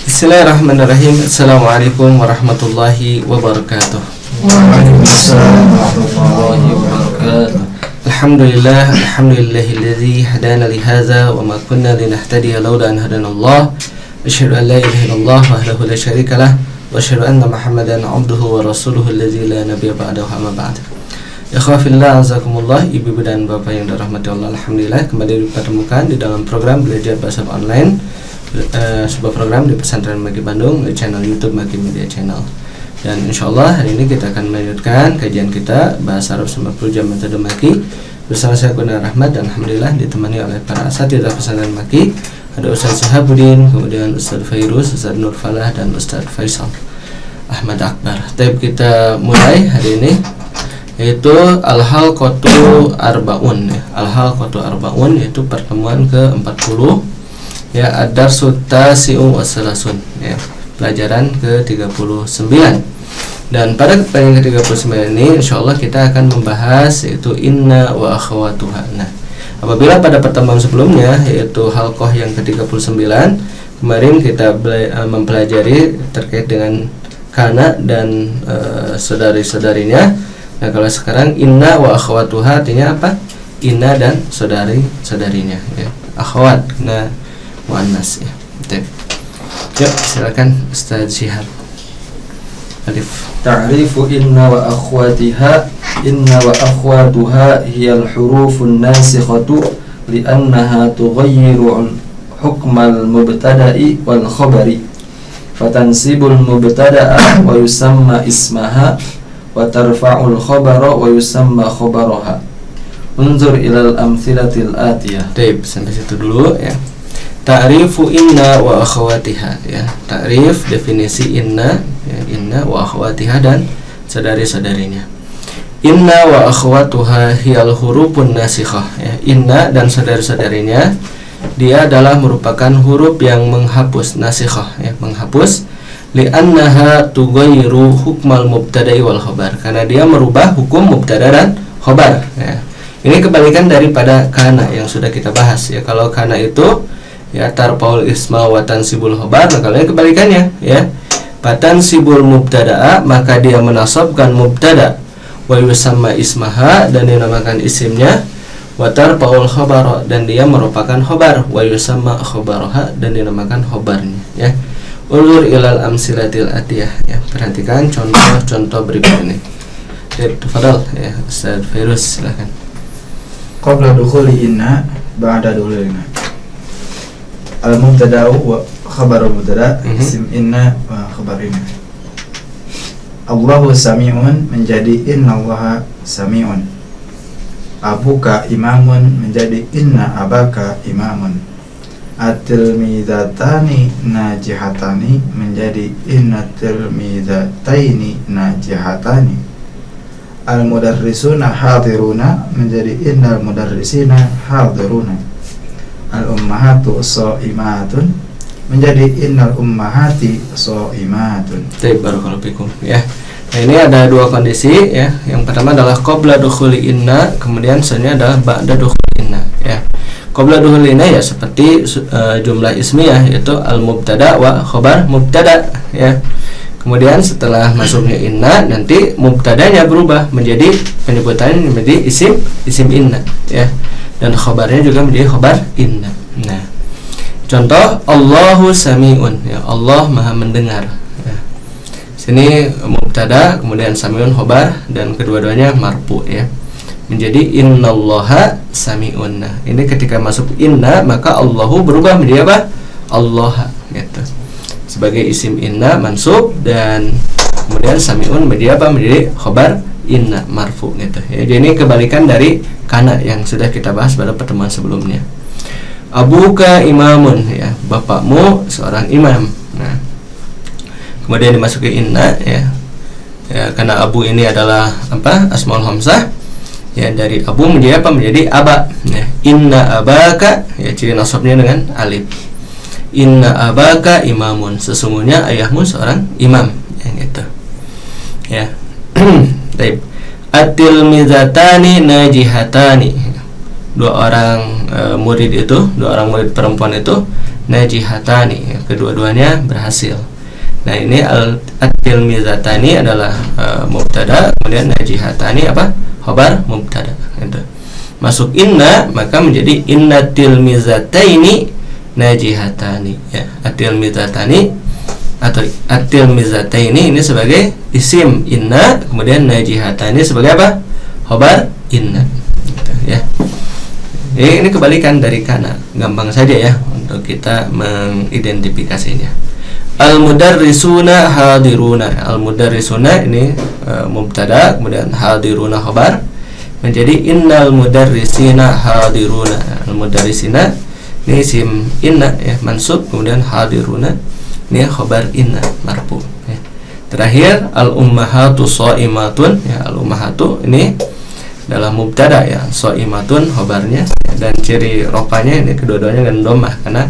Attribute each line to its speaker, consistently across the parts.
Speaker 1: Bismillahirrahmanirrahim. Assalamualaikum warahmatullahi wabarakatuh.
Speaker 2: Waalaikumsalam warahmatullahi wabarakatuh.
Speaker 1: Alhamdulillahilladzi hadana li hadza wa ma kunna linahtadiya laula an hadanallah. Asyhadu an la ilaha illallah wahdahu la syarikalah wa asyhadu anna Muhammadan abduhu wa rasuluhu alladzi la nabiyya ba'dahu amma ba'd. Ikhwafillah azakumullah, ibu dan bapak yang dirahmati Allah, alhamdulillah kembali dipertemukan di dalam program belajar bahasa online, sebuah program di Pesantren Maki Bandung di channel YouTube Maki Media Channel. Dan insyaallah hari ini kita akan melanjutkan kajian kita bahasa Arab 90 jam metode Maki bersama saya Gunawan Rahmat, dan alhamdulillah ditemani oleh para asatidzah pesantren Maki. Ada Ustaz Syahabuddin, kemudian Ustaz Fairuz, Ustaz Nur Falah, dan Ustaz Faisal Ahmad Akbar. Tapi kita mulai hari ini yaitu Al-Halqatu Arbaun ya. Al-Halqatu Arbaun yaitu pertemuan ke-40 ya, Ad-Darsu Tasi'u Wassalasun ya, pelajaran ke-39. Dan pada pelajaran ke-39 ini insyaallah kita akan membahas yaitu inna wa akhawatuha. Nah, apabila pada pertemuan sebelumnya yaitu halqah yang ke-39 kemarin kita mempelajari terkait dengan kana dan saudari-saudarinya. Nah, kalau sekarang inna wa akhawatuha artinya apa? Inna dan saudari-saudarinya ya. Akhawat nah muannas ya. Yuk, silakan Ustaz Syihab. Alif.
Speaker 2: Ta'rifu inna wa akhwatiha. Inna wa akhwatuha hiyal hurufun nasikhatu li'annaha tughayyiru hukmal mubtada'i wal khabari. Fatansibul mubtada'a wa yusamma ismaha wa tarfa'ul khabara wa yusamma khabaraha. Unzur ilal amthilatil atiyah.
Speaker 1: Baik, sampai situ dulu ya. Ta'rifu inna wa akhawatiha ya. Ta'rif definisi inna ya, inna wa akhawatiha dan saudari-saudarinya. Inna wa akhawatuha hiyal hurufun nasikhah ya. Inna dan saudari-saudarinya dia adalah merupakan huruf yang menghapus, nasikhah ya, menghapus, li'annaha tughayyiru hukmal mubtada'i wal khabar, karena dia merubah hukum mubtada dan khabar ya. Ini kebalikan daripada kana yang sudah kita bahas ya. Kalau kana itu ya tarfaul isma wa tansibul khabar, nah kalau ini kebalikannya ya. Fatansibul mubtada'a, maka dia menasabkan mubtada, wa yusamma ismaha, dan dinamakan isimnya, wa tarfaul khabara, dan dia merupakan khabar, wa yusamma khabaraha, dan dinamakan khabarnya ya. Ulur ilal amsilatil atiyah ya. Perhatikan contoh-contoh berikut ini. Tafadhal ya Ustaz Fairuz, silakan.
Speaker 3: Qabla dukhuli inna ba'da dukhuli inna. Al-mubtada'u wa khabaru mubtada' isim inna wa khabar inna. Allahu sami'un menjadi innallaha sami'un. Abuka imamun menjadi inna abaka imamun. At-tilmizatani najihatani menjadi inna tilmizataini najihatani. Al-mudarrisuna hadiruna menjadi innal mudarrisina hadiruna. Al-ummahatu sha'imatun menjadi innal ummahati sha'imatun.
Speaker 1: Baik, barakallahu fikum ya. Nah, ini ada dua kondisi ya. Yang pertama adalah qabla dukhuli inna, kemudian selanjutnya adalah ba'da dukhuli inna ya. Qabla dukhuli inna ya seperti jumlah ismiyah yaitu al-mubtada wa khabar mubtada ya. Kemudian setelah masuknya inna, nanti mubtadanya berubah menjadi penyebutannya menjadi isim inna ya, dan khabarnya juga menjadi khabar inna. Nah, contoh Allahu sami'un ya, Allah maha mendengar ya. Sini mubtada, kemudian sami'un khabar, dan kedua-duanya marfu ya, menjadi innallaha sami'un. Nah, ini ketika masuk inna maka Allahu berubah menjadi apa? Allah gitu, sebagai isim inna mansub, dan kemudian sami'un menjadi apa? Menjadi khabar inna marfu gitu ya. Jadi ini kebalikan dari kana yang sudah kita bahas pada pertemuan sebelumnya. Abuka imamun ya, bapakmu seorang imam. Nah, kemudian dimasuki inna ya, ya karena abu ini adalah apa? Asmaul hamzah ya, dari abu menjadi apa? Menjadi aba ya. Inna abaka ya, ciri nasabnya dengan alif. Inna abaka imamun, sesungguhnya ayahmu seorang imam yang itu ya. Baik. At-tilmizatani najihatani, dua orang murid perempuan itu najihatani, ya, kedua-duanya berhasil. Nah ini at-tilmizatani adalah mubtada, kemudian najihatani apa? Khabar mubtada. Gitu. Masuk inna maka menjadi inna tilmizataini najihatani, ya. At-tilmizatani atau at-tilmizataini ini sebagai isim inna, kemudian najihatani sebagai apa? Khabar inna. Gitu, ya. Ini kebalikan dari kana, gampang saja ya untuk kita mengidentifikasinya. Al-mudarrisuna hadiruna. Al-mudarrisuna ini mubtada, kemudian hadiruna khabar, menjadi innal mudarrisina hadiruna. Al-mudarrisina ini isim inna, ya, mansub, kemudian hadiruna ini khabar inna marfu, ya. Terakhir al-ummahatu shaimatun, ya, al-ummahatu ini adalah mubtada, ya, shaimatun khabarnya, ya, dan ciri rofanya ini kedua-duanya dengan dhammah karena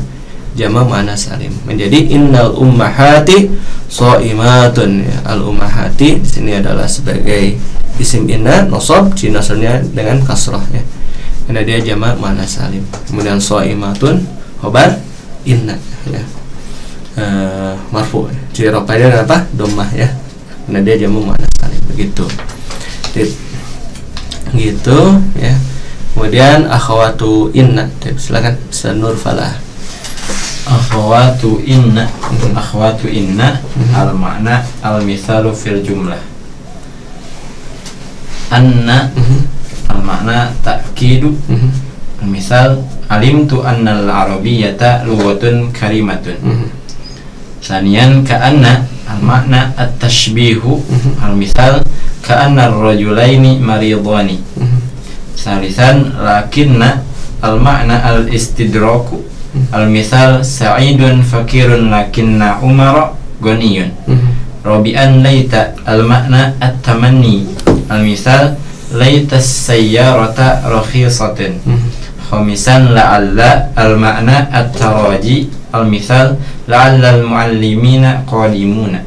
Speaker 1: jama' muannas salim, menjadi innal ummahati shaimatun, ya. Al ummahati di sini adalah sebagai isim inna nasab, nasabnya dengan kasrah, ya, karena dia jama' muannas salim. Kemudian shaimatun khabar inna, ya, marfu, ciri rafa'nya apa? Dhammah, ya, karena dia jama' muannas salim. Begitu. Gitu, ya. Kemudian akhawatu inna. Silakan Sanur Falah.
Speaker 3: Akhwatu inna. Akhwatu inna al makna al misalu fil jumlah. Anna al makna ta'kidu. Al misal alimtu anna al arabiyyata lughatun karimatun. Saniyan ka'anna al makna at tashbihu. Al misal ka'anna ar-rajulaini maridani. Salisan lakinna al makna al istidraku. Al-misal sa'idun fakirun lakinna umara ghaniyun. Rabi'an laita al-makna at-tamanni. Al-misal laita as-sayyarata rakhisatan. Khamisan la'alla al-makna at-taraji. Al-misal la'alla al-muallimina qadimuna.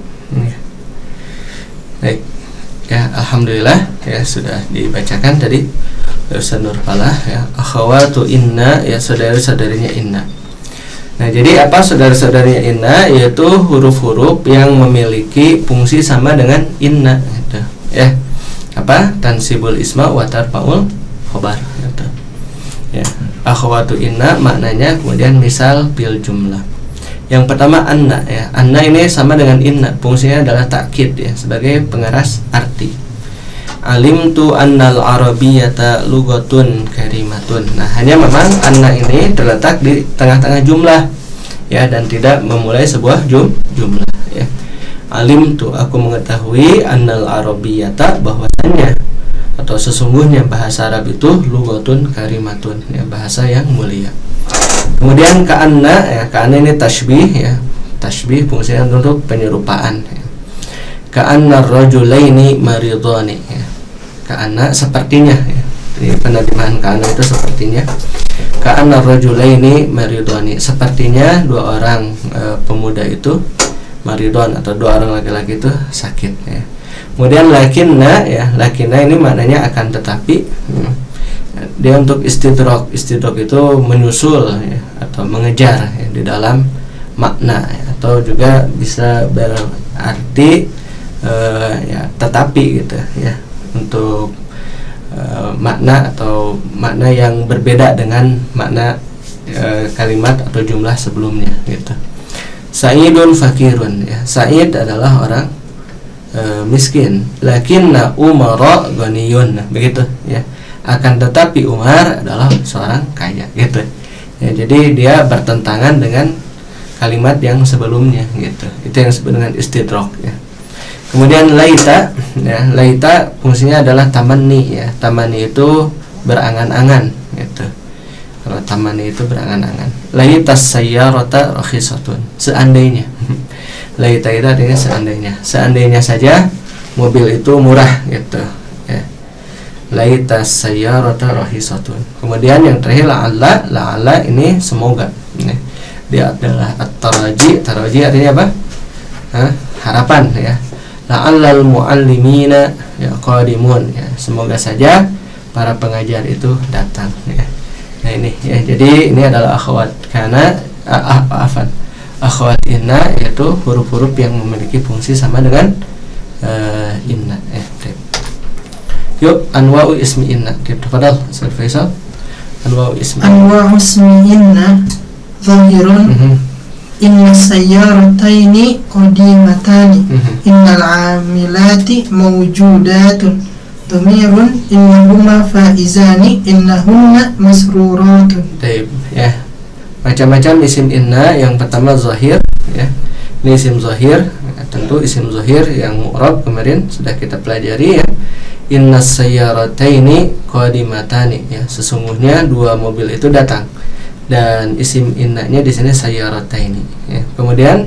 Speaker 1: Baik. Ya, alhamdulillah, ya, sudah dibacakan tadi Ustaz Nur Falah, ya. Akhawatu inna, ya, saudara-saudarinya inna. Nah, jadi apa saudara-saudarinya inna? Yaitu huruf-huruf yang memiliki fungsi sama dengan inna, gitu, ya. Apa? Tansibul isma wa tarfa'ul khabar, gitu. Ya. Akhawatu inna maknanya kemudian misal bil jumlah. Yang pertama anna, ya. Anna ini sama dengan inna, fungsinya adalah takkid, ya, sebagai pengeras arti. Alimtu annal arabiyyata lughatun karimatun. Nah, hanya memang anna ini terletak di tengah-tengah jumlah, ya, dan tidak memulai sebuah jumlah, ya. Alimtu, aku mengetahui, annal arabiyyata, bahwasanya atau sesungguhnya bahasa Arab itu lughatun karimatun, ya, bahasa yang mulia. Kemudian ka'anna, ya, ka'anna ini tashbih, ya. Tashbih fungsinya untuk penyerupaan, ya. Ka'anna ar-rajulaini maridani, ya. Ka'anna sepertinya, ya. Jadi penerjemahan ka'anna itu sepertinya. Ka'anna ar-rajulaini maridani, sepertinya dua orang pemuda itu maridon, atau dua orang laki-laki itu sakit, ya. Kemudian lakinna, ya, lakinna ini maknanya akan tetapi, ya. Dia untuk istidrok. Istidrok itu menyusul, ya, atau mengejar, ya, di dalam makna, ya, atau juga bisa berarti ya, tetapi, gitu, ya, untuk makna atau makna yang berbeda dengan makna kalimat atau jumlah sebelumnya, gitu. Sa'idun fakirun, ya. Sa'id adalah orang miskin, lakinna umara ghaniyun, begitu, ya. Akan tetapi Umar adalah seorang kaya, gitu, ya. Jadi dia bertentangan dengan kalimat yang sebelumnya, gitu. Itu yang disebut dengan istidrok, ya. Kemudian laita, ya, laita fungsinya adalah tamanni, ya. Tamanni itu berangan-angan, gitu. Kalau tamanni itu berangan-angan. Laitas sayyarata rakhisatun, seandainya. Laita itu artinya seandainya. Seandainya saja mobil itu murah, gitu, ya. Laitas sayyarata rakhisatun. Kemudian yang terakhir la'alla. La'alla ini semoga, ya. Dia adalah at-taraji. Taraji artinya apa? Harapan, ya. La'allal muallimina, ya, qadimun, ya. Semoga saja para pengajar itu datang, ya. Nah ini, ya, jadi ini adalah akhwat kana akhwat inna yaitu huruf-huruf yang memiliki fungsi sama dengan inna. Yuk, anwa'u ismi inna. Tafadhal Ustaz Faisal. Anwa'u ismi
Speaker 4: inna zahirun. Inna sayyarataini qadimatani. Innal amilati mawjudatun. Dhamirun innahuma faizani. Innahunna masruratun.
Speaker 1: Baik, ya. Macam-macam isim inna. Yang pertama zahir, ya. Ini isim zahir. Tentu isim zahir yang mu'rab kemarin sudah kita pelajari, ya. Inna sayyarataini qadimatani, ya. Sesungguhnya dua mobil itu datang. Dan isim innanya di sini sayyarataini, ya. Kemudian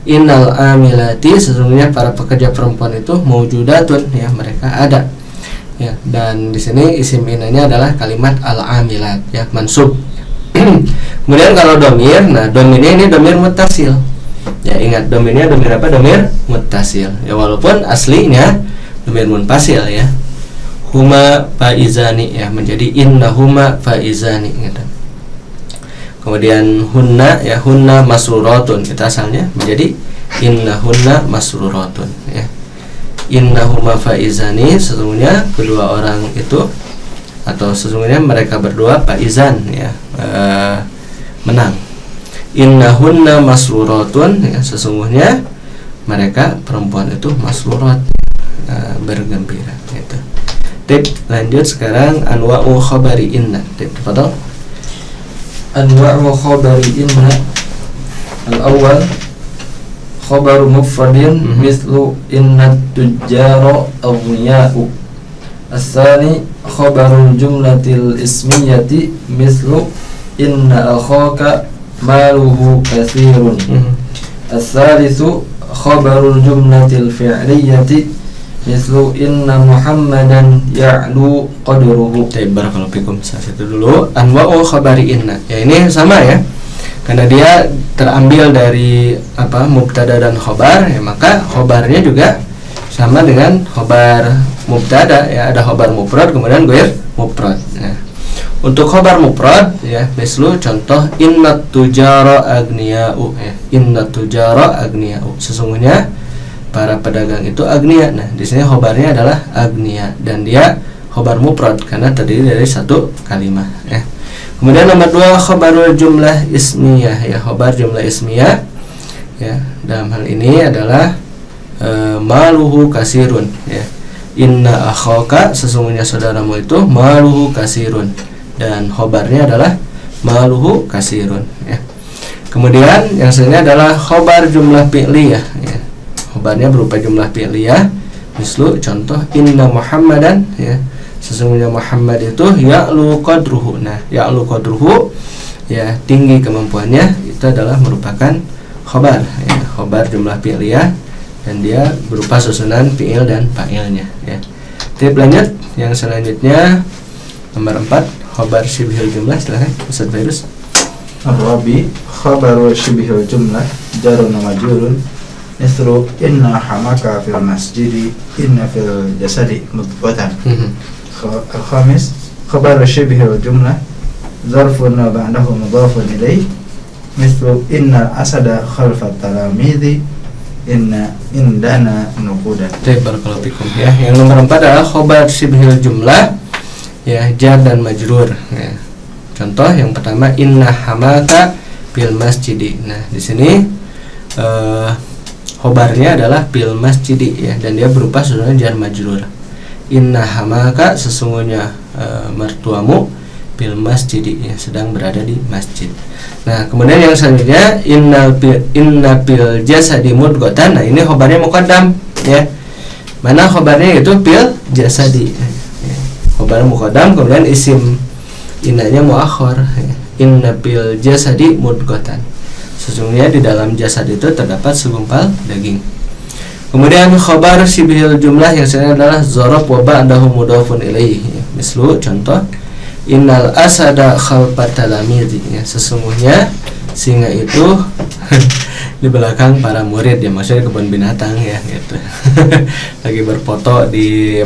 Speaker 1: innal amilati, sesungguhnya para pekerja perempuan itu maujudatun, ya, mereka ada. Ya, dan di sini isim innanya adalah kalimat al-amilat, ya, mansub. Kemudian kalau domir, nah domirnya ini domir muttasil. Ya, ingat domirnya domir apa? Domir muttasil. Ya, walaupun aslinya domir munfasil, ya. Huma faizani, ya, menjadi innahuma faizani, gitu. Kemudian hunna, ya, hunna masruratun, itu asalnya menjadi innahunna masruratun, ya. Innahuma faizani, sesungguhnya kedua orang itu, atau sesungguhnya mereka berdua faizan, ya, menang. Innahunna masruratun, ya, sesungguhnya mereka perempuan itu masrurat, bergembira, gitu. Tip, lanjut sekarang anwa'u khabari inna. Tip, tafadhal.
Speaker 2: Anwa'u khabari inna. Al-awwal khabaru mufradin mislu inna tujjara aghniya'u. As-tsani khabarul jumlatil ismiyati mislu inna akhaka maluhu katsirun. As-tsalitsu khabarul jumlatil fi'liyati mislu inna Muhammadan ya'lu qadruhu.
Speaker 1: Baik, barakallahu fikum. Saat itu dulu anwa'u khabari inna. Ya, ini sama, ya. Karena dia terambil dari apa? Mubtada dan khobar, ya, maka khobarnya juga sama dengan khobar mubtada, ya. Ada khobar mufrad kemudian ghair mufrad. Ya. Untuk khobar mufrad, ya, mislu contoh inna tujara aghniya'u, ya. Inna tujara aghniya'u. Sesungguhnya para pedagang itu agniya. Nah, di sini khobarnya adalah agniya dan dia khobar mufrad karena terdiri dari satu kalimat, ya. Kemudian nomor 2 khobarul jumlah ismiyah, ya, khobar jumlah ismiyah, ya. Dalam hal ini adalah maluhu kasirun, ya. Inna akhaka, sesungguhnya saudaramu itu maluhu kasirun, dan khobarnya adalah maluhu kasirun, ya. Kemudian yang selanjutnya adalah khobar jumlah fi'liyah, ya. Khobarnya berupa jumlah fi'liyah, mislu contoh inna Muhammadan, ya, sesungguhnya Muhammad itu ya'lu qadruhu. Nah, ya'lu qadruhu, ya, tinggi kemampuannya, itu adalah merupakan khobar, ya, khobar jumlah fi'liyah, dan dia berupa susunan fi'il dan fa'ilnya, ya. Tip lanjut yang selanjutnya nomor 4 khobar syibhil jumlah. Silakan Ustaz Fairuz.
Speaker 5: Ar-rabi khabaru syibhil jumlah jarun wa majrurun mislu inna hamaka fil masjidi inna fil jasadi mudghatan. Al-khamis khabaru syibhil jumlah zarfun wa ba'dahu mudhafun ilaih mislu inna asada khalfa talamidhi inna indana nuqudan.
Speaker 1: Barakallahu fikum, ya. Yang nomor 4 adalah khobar syibhil jumlah, ya, jar dan majrur, ya. Contoh yang pertama inna hamaka fil masjidi. Nah, di sini khobarnya adalah fil masjidi, ya, dan dia berupa susunan jar majrur. Inna hamaka, sesungguhnya mertuamu fil masjidi, ya, sedang berada di masjid. Nah, kemudian yang selanjutnya inna fil jasadi mudghatan. Nah, ini khobarnya muqaddam, ya. Mana khobarnya itu fil jasadi, ya. Khobar muqaddam, kemudian isim innanya muakhar, ya. Inna fil jasadi mudghatan. Sesungguhnya di dalam jasad itu terdapat segumpal daging. Kemudian khobar syibhil jumlah yang selanjutnya adalah dzarab wa ba'dahu mudhafun ilaihi, ya. Mislu contoh innal asada khalfat talamidhi, ya, sesungguhnya singa itu di belakang para murid, ya, maksudnya kebun binatang, ya, gitu. Lagi berfoto di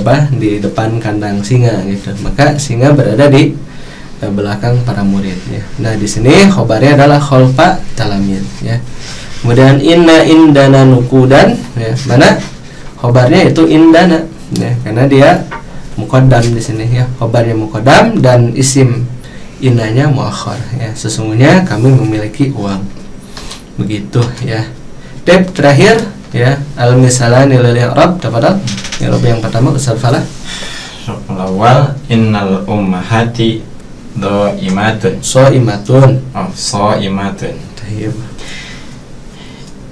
Speaker 1: depan kandang singa, gitu. Maka singa berada di belakang para murid ya. Nah di sini khobarnya adalah kholfa talamid ya. Kemudian inna indana nukudan ya, mana khobarnya itu indana ya, karena dia muqaddam di sini ya, khobarnya muqaddam dan isim innanya muakhar ya, sesungguhnya kami memiliki uang, begitu ya. Tab terakhir ya, al misalani lil i'rab, tafadhal. I'rab yang pertama Ustaz Falah.
Speaker 3: Awal innal ummahati dhaimatun.
Speaker 1: Shaimatun.
Speaker 3: Oh, shaimatun.
Speaker 1: Tayyib.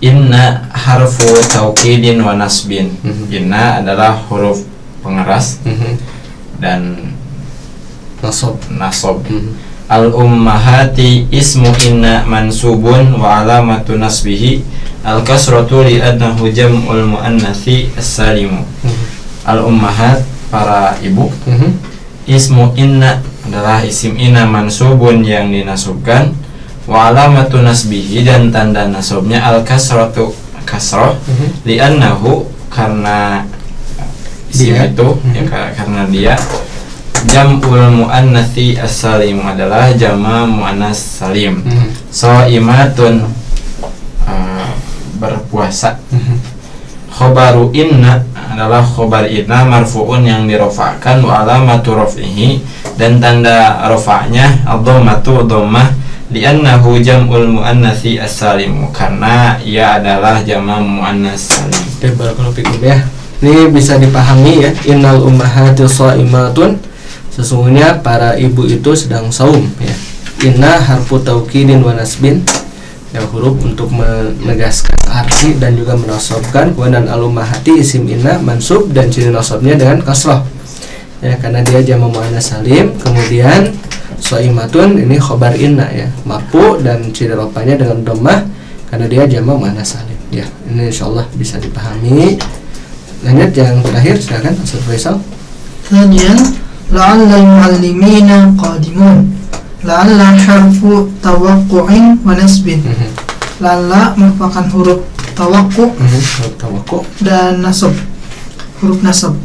Speaker 3: Inna harfu taukidin wa nasbin. Inna adalah huruf pengeras dan nasab. Al ummahati ismu inna mansubun wa alamatu nasbihi al kasratu li annahu jam'ul muannatsi as-salimu. Al ummahat, para ibu. Ismu inna adalah isim inna mansubun yang dinasubkan, wa alamatu nasbihi dan tanda nasabnya al kasratu kasrah, li'annahu karena isim
Speaker 1: dia.
Speaker 3: itu ya, karena dia jam'ul muannatsi as-salim adalah jama muannas salim. Shaimatun berpuasa. Khobaru inna adalah khobar inna marfu'un yang dirofa'kan, wa alamatu raf'ihi dan tanda rofa'nya ad-dhammatu dhammah, li'annahu jam'ul muannatsi as-salim karena ia adalah jama muannas salim.
Speaker 1: Barakallahu fikum ya. Ini bisa dipahami ya, innal ummahati shaimatun, sesungguhnya para ibu itu sedang saum ya. Inna harfu taukidin wa nasbin ya, huruf untuk menegaskan arti dan juga menasabkan. Kemudian al-ummahati isim inna mansub dan ciri nasabnya dengan kasrah ya, karena dia jamak muannas salim. Kemudian shaimatun ini khobar inna ya, marfu dan ciri rofanya dengan dhammah karena dia jamak muannas salim ya. Ini insyaallah bisa dipahami. Lanjut yang terakhir, silakan Ustaz Faisal.
Speaker 4: Kemudian la'alla al-muallimina qadimun. La'alla harfu tawaqqu'in wa nasbin. La'alla merupakan huruf tawaqqu'u dan nasab, huruf nasab.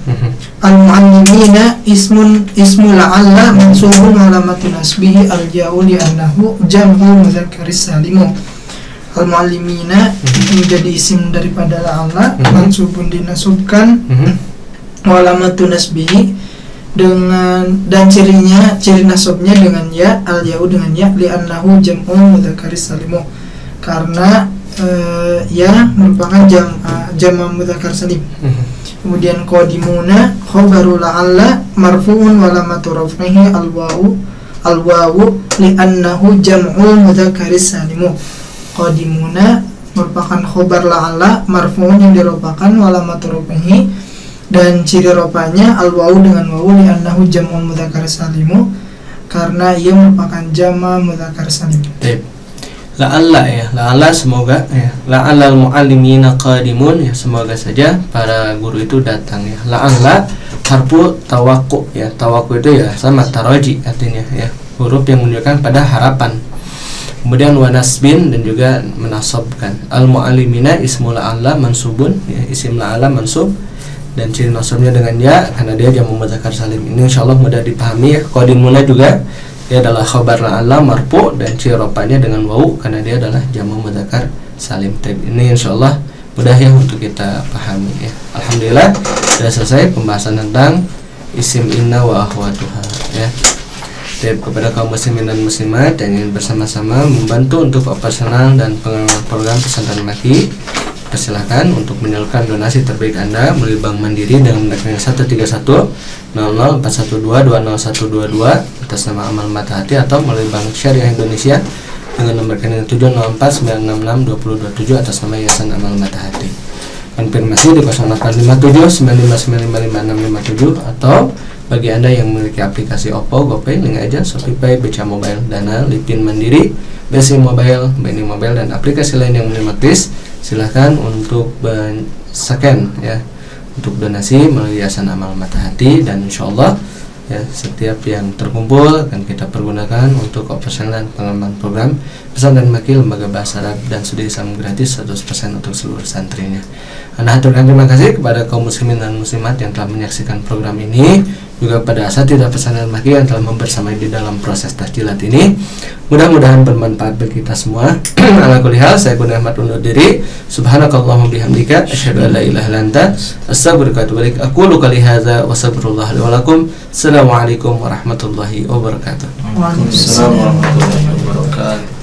Speaker 4: Al-muallimina ismu la'alla mansubun wa alamatu nasbihi al-ja'u li'annahu jam'u mudzakkaris salimu. Al-muallimina menjadi isim daripada la'alla, mansubun dinasubkan, wa alamatu nasbihi dengan dan ciri nasabnya dengan ya, al-ya'u dengan ya, li'annahu jam'u mudzakkaris salimu karena ya merupakan jama' mudzakkar salim. Kemudian qadimuna khabaru la'alla marfu'un wa alamatu raf'ihi al-wawu li'annahu jam'ul mudzakkaris salimu. Qadimuna merupakan khabar la'alla marfu'un yang dirofa'kan wa alamatu raf'ihi dan ciri rofanya al-wawu dengan wawu li'annahu jam'ul mudzakkar salimu karena ia merupakan jama' mudzakkar salim.
Speaker 1: La'alla ya, la'alla semoga ya, la'alla al-muallimina qadimun ya, semoga saja para guru itu datang ya. La'alla harfu tawaqqu'u ya, tawaqqu'u itu ya sama taraji artinya ya, huruf yang menunjukkan pada harapan. Kemudian wa nasbin dan juga menasabkan. Al-muallimina ismu la'alla mansubun ya, isim la'alla mansub dan ciri nasabnya dengan ya karena dia jamak mudzakkar salim. Ini insyaallah mudah dipahami ya. Qadimuna juga dia adalah khabar la'alla marfu dan ciri rofanya dengan wawu karena dia adalah jamak mudzakkar salim. Ini insyaallah mudah ya untuk kita pahami ya. Alhamdulillah sudah selesai pembahasan tentang isim inna wa akhwatuha ya. Kepada kaum muslimin dan muslimat yang ingin bersama-sama membantu untuk operasional dan pengembangan program pesantren Maki, persilahkan untuk menyalurkan donasi terbaik Anda melalui Bank Mandiri dengan rekening 1310041220122 atas nama Amal Mata Hati, atau melalui Bank Syariah Indonesia dengan nomor rekening 704966227 atas nama Yayasan Amal Mata Hati. Konfirmasi di 085795955657, atau bagi Anda yang memiliki aplikasi Oppo, GoPay, Link Aja, Shopee, Beca Mobile, Dana, Lipin Mandiri, BSI Mobile, BNI Mobile, dan aplikasi lain yang menerima kris, silahkan untuk scan ya untuk donasi melalui Yayasan Amal Mata Hati, dan insyaallah ya setiap yang terkumpul akan kita pergunakan untuk operasional dan pengembangan program pesantren Maki Lembaga Bahasa Arab dan Studi Islam gratis 100% untuk seluruh santrinya. Anda haturkan terima kasih kepada kaum muslimin dan muslimat yang telah menyaksikan program ini. juga pada asatidzah pesantren Mahdi yang telah membersamai di dalam proses tasjilat ini. Mudah-mudahan bermanfaat bagi kita semua. Ala kulli hal, saya Gun Ahmad undur diri. Subhanakallahumma bihamdika asyhadu an la ilaha illa anta astaghfiruka wa atubu ilaik. Aqulu qouli hadza wa astaghfirullah li wa lakum. Assalamualaikum warahmatullahi wabarakatuh.
Speaker 4: Waalaikumsalam warahmatullahi wabarakatuh.